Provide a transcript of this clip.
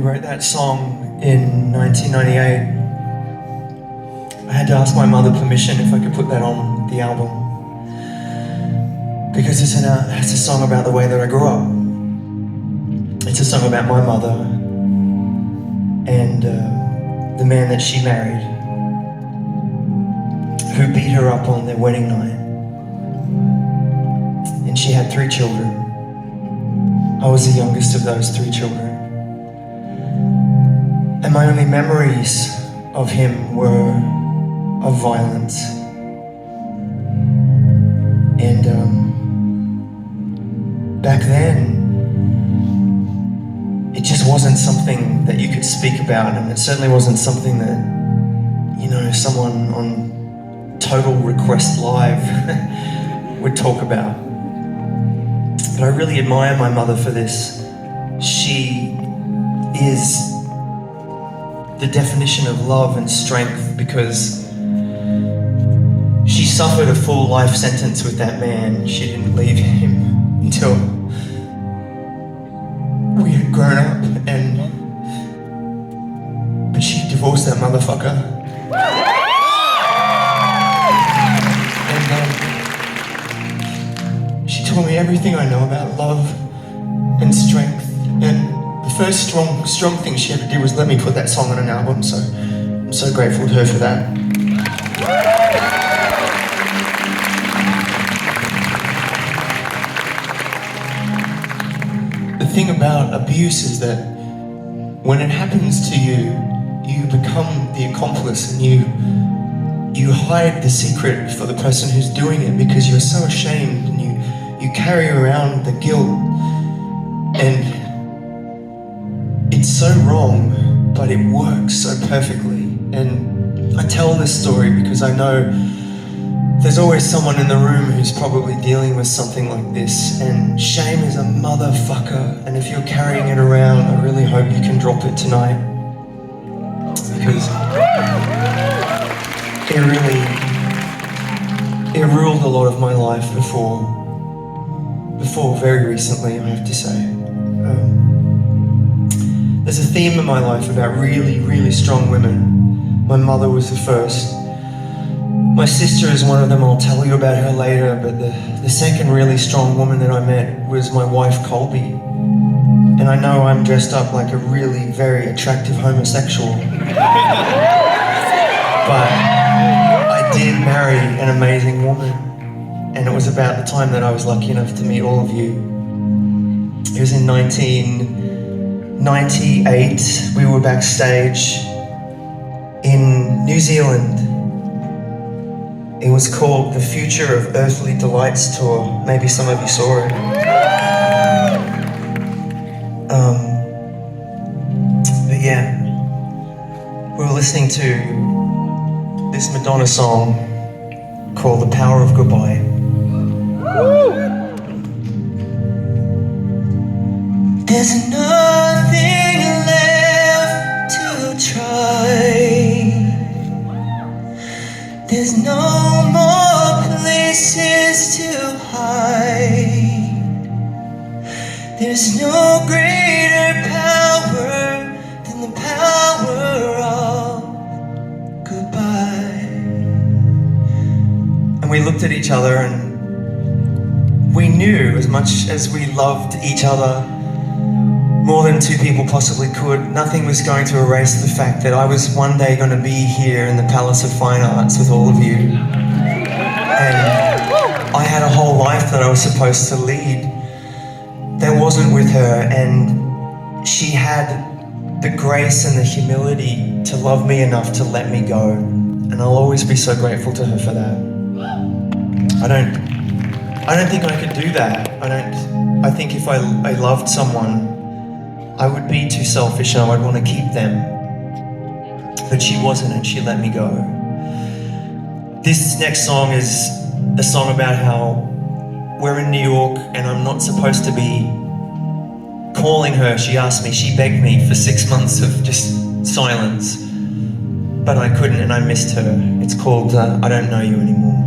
wrote that song in 1998, I had to ask my mother permission if I could put that on the album. Because it's a song about the way that I grew up. It's a song about my mother and the man that she married, who beat her up on their wedding night. And she had 3 children. I was the youngest of those 3 children. And my only memories of him were of violence. And back then, it just wasn't something that you could speak about, and it certainly wasn't something that, you know, someone on Total Request Live would talk about. But I really admire my mother for this. She is the definition of love and strength, because she suffered a full life sentence with that man. She didn't leave him until we had grown up, but she divorced that motherfucker. And she taught me everything I know about love and strength. And the first strong thing she ever did was let me put that song on an album, so I'm so grateful to her for that. The thing about abuse is that when it happens to you, you become the accomplice, and you hide the secret for the person who's doing it because you're so ashamed, and you carry around the guilt, and it's so wrong, but it works so perfectly. And I tell this story because I know there's always someone in the room who's probably dealing with something like this, and shame is a motherfucker, and if you're carrying it around, I really hope you can drop it tonight, because it ruled a lot of my life before very recently, I have to say. There's a theme in my life about really, really strong women. My mother was the first. My sister is one of them. I'll tell you about her later, but the second really strong woman that I met was my wife, Colby. And I know I'm dressed up like a really very attractive homosexual, but I did marry an amazing woman, and it was about the time that I was lucky enough to meet all of you. It was in 1998. We were backstage in New Zealand. It was called the Future of Earthly Delights Tour. Maybe some of you saw it. But yeah, we were listening to this Madonna song called The Power of Goodbye. There's nothing left to try. There's no more places to hide. There's no greater power than the power of goodbye. And we looked at each other, and we knew, as much as we loved each other more than 2 people possibly could, nothing was going to erase the fact that I was one day going to be here in the Palace of Fine Arts with all of you. And I had a whole life that I was supposed to lead that wasn't with her, and she had the grace and the humility to love me enough to let me go. And I'll always be so grateful to her for that. I don't think I could do that. I think if I loved someone, I would be too selfish and I would want to keep them. But she wasn't, and she let me go. This next song is a song about how we're in New York and I'm not supposed to be calling her. She asked me, she begged me for 6 months of just silence. But I couldn't, and I missed her. It's called I Don't Know You Anymore.